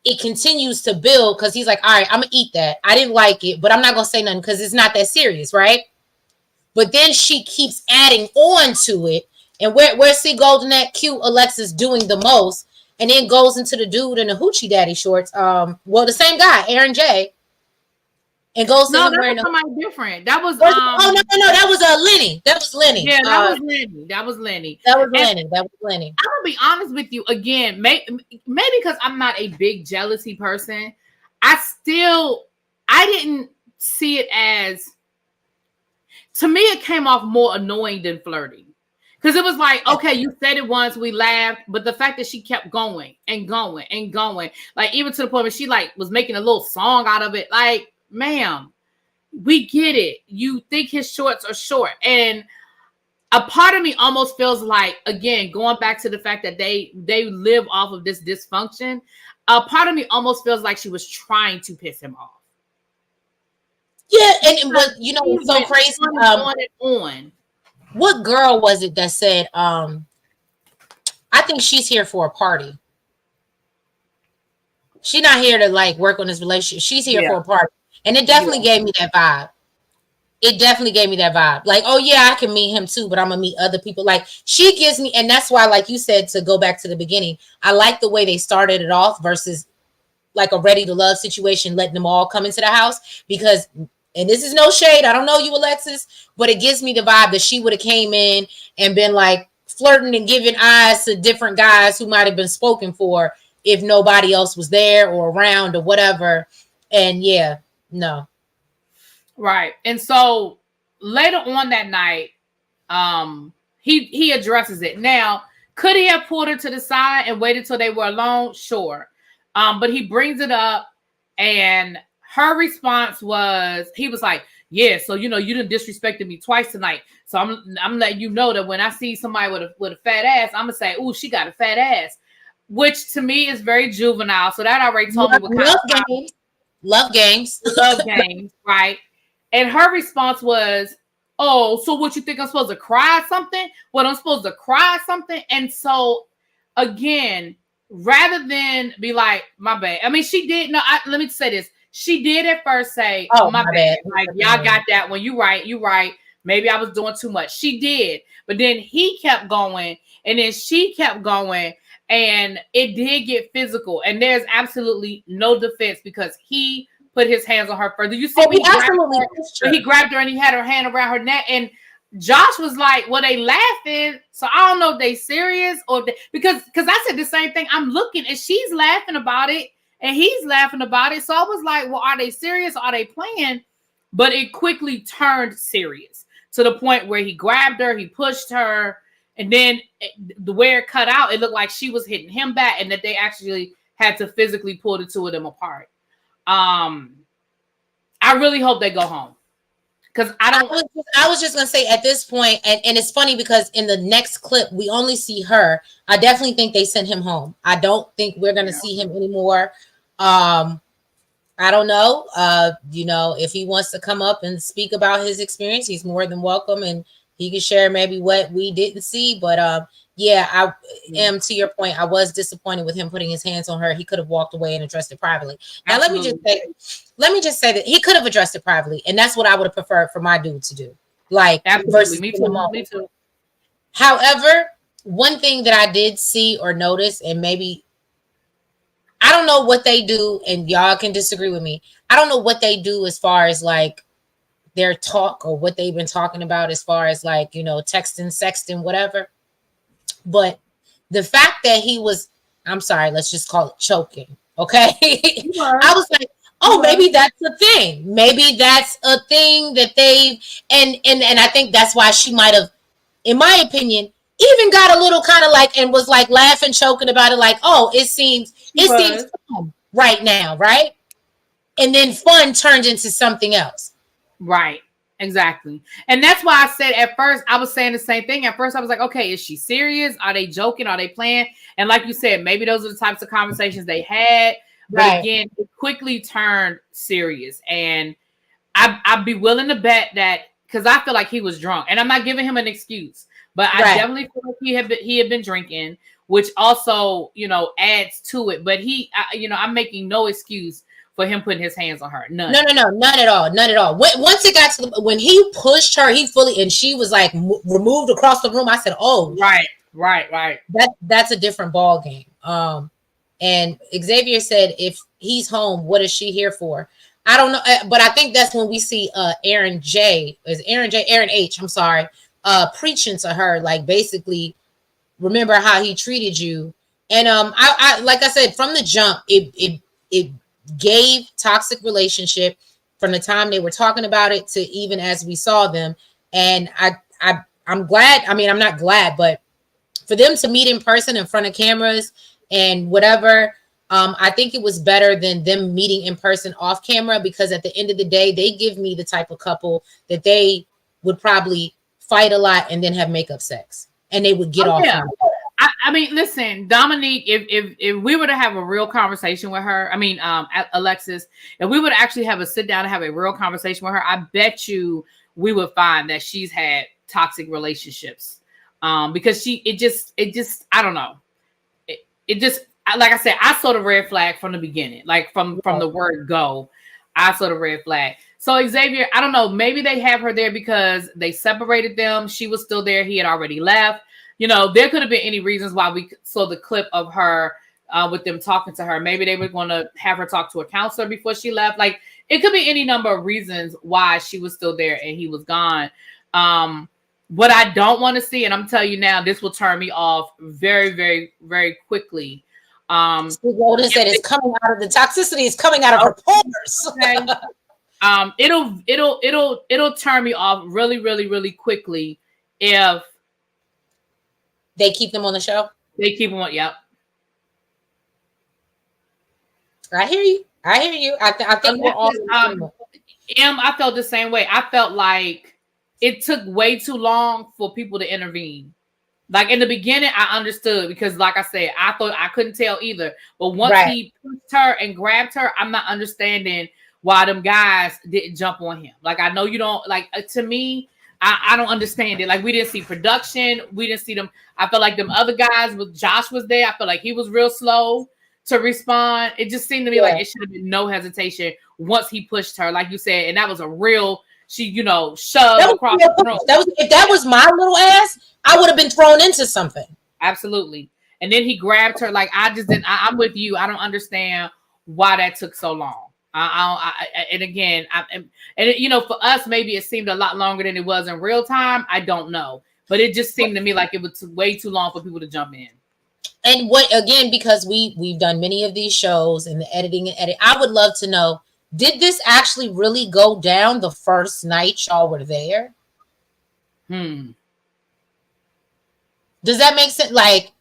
it continues to build because he's like, all right, I'm gonna eat that. I didn't like it, but I'm not gonna say nothing because it's not that serious, right? But then she keeps adding on to it. And where's C Golden at? Cute Alexis doing the most, and then goes into the dude in the hoochie daddy shorts. Well, the same guy, Aaron J. And goes to him wearing somebody different. That was no, that was Lenny. That was Lenny. Yeah, that was Lenny. That was Lenny. Lenny. I'm gonna be honest with you again. Maybe because I'm not a big jealousy person. I didn't see it as. To me, it came off more annoying than flirting. Because it was like, okay, you said it once, we laughed, but the fact that she kept going and going and going, like even to the point where she like was making a little song out of it, like, ma'am, we get it. You think his shorts are short. And a part of me almost feels like, again, going back to the fact that they live off of this dysfunction, a part of me almost feels like she was trying to piss him off. Yeah, and what it's so crazy. On. What girl was it that said, I think she's here for a party. She's not here to like work on this relationship. She's here for a party. And it definitely gave me that vibe. It definitely gave me that vibe. Like, oh yeah, I can meet him too, but I'm gonna meet other people. Like, she gives me, and that's why, like you said, to go back to the beginning, I like the way they started it off versus like a ready to love situation, letting them all come into the house. Because, and this is no shade, I don't know you, Alexis, but it gives me the vibe that she would have came in and been like flirting and giving eyes to different guys who might have been spoken for if nobody else was there or around or whatever. And yeah, no. Right. And so later on that night, he addresses it. Now, could he have pulled her to the side and waited till they were alone? Sure. But he brings it up, and her response was, he was like, yeah, so you done disrespected me twice tonight. So I'm letting you know that when I see somebody with a fat ass, I'm gonna say, ooh, she got a fat ass. Which to me is very juvenile. So that already told me what kind of games. Love games. Love games, right? And her response was, oh, so what, you think I'm supposed to cry something? What, I'm supposed to cry something? And so, again, rather than be like, my bad. I mean, she did. No, let me say this. She did at first say, oh, my bad. Like, y'all got that one. You right. Maybe I was doing too much. She did. But then he kept going, and then she kept going, and it did get physical. And there's absolutely no defense because he put his hands on her further. You see, he grabbed her and he had her hand around her neck. And Josh was like, well, they laughing. So I don't know if they serious or because I said the same thing. I'm looking and she's laughing about it and he's laughing about it. So I was like, well, are they serious? Are they playing? But it quickly turned serious to the point where he grabbed her, he pushed her, and then the way it cut out, it looked like she was hitting him back and that they actually had to physically pull the two of them apart. I really hope they go home because I was just gonna say at this point, and it's funny because in the next clip we only see her. I definitely think they sent him home. I don't think we're gonna see him anymore. I don't know. If he wants to come up and speak about his experience, he's more than welcome, and he can share maybe what we didn't see. But yeah, I am, to your point, I was disappointed with him putting his hands on her. He could have walked away and addressed it privately. Now, let me just say that he could have addressed it privately, and that's what I would have preferred for my dude to do. Like, absolutely, me too. However, one thing that I did see or notice, and maybe I don't know what they do, and y'all can disagree with me. I don't know what they do as far as like their talk or what they've been talking about as far as like, texting, sexting, whatever. But the fact that he was, I'm sorry, let's just call it choking. Okay. I was like, oh, maybe that's a thing. Maybe that's a thing that they and I think that's why she might have, in my opinion, even got a little kind of like and was like laughing, choking about it, like, oh, it seems fun right now, right? And then fun turned into something else. Right. Exactly. And that's why I said at first, I was saying the same thing. At first, I was like, okay, is she serious? Are they joking? Are they playing? And like you said, maybe those are the types of conversations they had. But again, it quickly turned serious. And I'd be willing to bet that, because I feel like he was drunk. And I'm not giving him an excuse, but I definitely feel like he had been drinking, which also, adds to it. But I'm making no excuse for him putting his hands on her. None. No, none at all. None at all. Once it got to when he pushed her, he fully, and she was like removed across the room. I said, "Oh, right. That's a different ball game." And Xavier said, "If he's home, what is she here for?" I don't know, but I think that's when we see Aaron H. I'm sorry, preaching to her, like basically, remember how he treated you. And I like I said from the jump, it gave toxic relationship from the time they were talking about it to even as we saw them. And I'm glad. I mean, I'm not glad, but for them to meet in person in front of cameras and whatever, I think it was better than them meeting in person off camera, because at the end of the day, they give me the type of couple that they would probably fight a lot and then have makeup sex, and they would get off. Yeah. I mean, listen, Dominique, if we were to have a real conversation with her, Alexis, if we would actually have a sit down and have a real conversation with her, I bet you we would find that she's had toxic relationships. Because it just, I don't know. It just, like I said, I saw the red flag from the beginning, like from the word go, I saw the red flag. So Xavier, I don't know, maybe they have her there because they separated them. She was still there. He had already left. There could have been any reasons why we saw the clip of her with them talking to her. Maybe they were going to have her talk to a counselor before she left. Like, it could be any number of reasons why she was still there and he was gone. What I don't want to see, and I'm telling you now, this will turn me off very, very, very quickly. Golden said it's coming out of the toxicity is coming out of her pores. It'll turn me off really, really, really quickly if they keep them on the show. They keep them on. Yep. I hear you. I think we're all. I felt the same way. I felt like it took way too long for people to intervene. Like in the beginning, I understood because, like I said, I thought I couldn't tell either. But once he pushed her and grabbed her, I'm not understanding why them guys didn't jump on him. Like, I know you don't like. To me, I don't understand it. Like, we didn't see production. We didn't see them. I felt like them other guys, with Josh was there. I felt like he was real slow to respond. It just seemed to me like it should have been no hesitation once he pushed her, like you said. And that was a real, shoved across the room. If that was my little ass, I would have been thrown into something. Absolutely. And then he grabbed her. Like, I just didn't. I'm with you. I don't understand why that took so long. And again, for us, maybe it seemed a lot longer than it was in real time. I don't know, but it just seemed to me like it was way too long for people to jump in. And because we've done many of these shows and the editing and edit, I would love to know, did this actually really go down the first night y'all were there? Does that make sense? Like,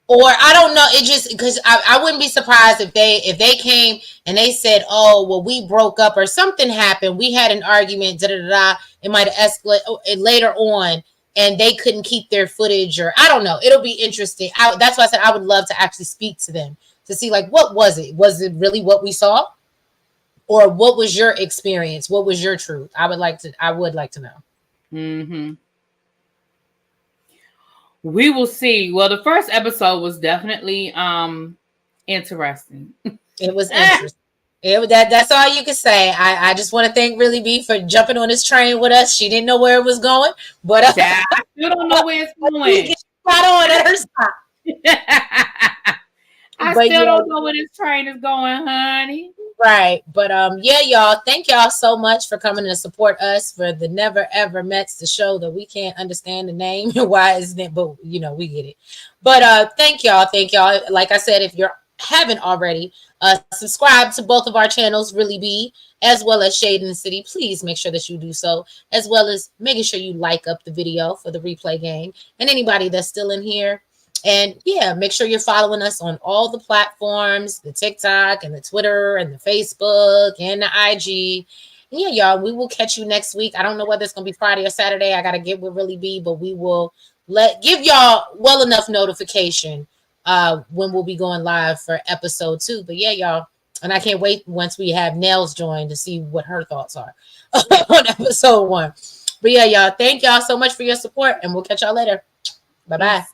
or I don't know. It just, because I wouldn't be surprised if they came and they said, "Oh, well, we broke up or something happened. We had an argument. It might have escalated later on, and they couldn't keep their footage, or I don't know. It'll be interesting. That's why I said I would love to actually speak to them to see, like, what was it? Was it really what we saw, or what was your experience? What was your truth? I would like to know. Mm-hmm. We will see. Well, the first episode was definitely interesting. It was interesting. That's all you can say. I just want to thank Really B for jumping on this train with us. She didn't know where it was going, but I still don't know where it's going. Right on at her side. I still don't know where this train is going, honey. Right. But yeah, y'all, thank y'all so much for coming to support us for the Never Ever Mets, the show that we can't understand the name and why isn't it, but we get it. But thank y'all. Like I said, if you haven't already, subscribe to both of our channels, Really Be, as well as Shade in the City. Please make sure that you do so, as well as making sure you like up the video for the replay game. And anybody that's still in here, and yeah, make sure you're following us on all the platforms, the TikTok and the Twitter and the Facebook and the IG. And yeah, y'all, we will catch you next week. I don't know whether it's going to be Friday or Saturday. I got to get with Really Be, but we will give y'all well enough notification when we'll be going live for episode 2. But yeah, y'all, and I can't wait once we have Nels join to see what her thoughts are on episode 1. But yeah, y'all, thank y'all so much for your support, and we'll catch y'all later. Bye-bye. Peace.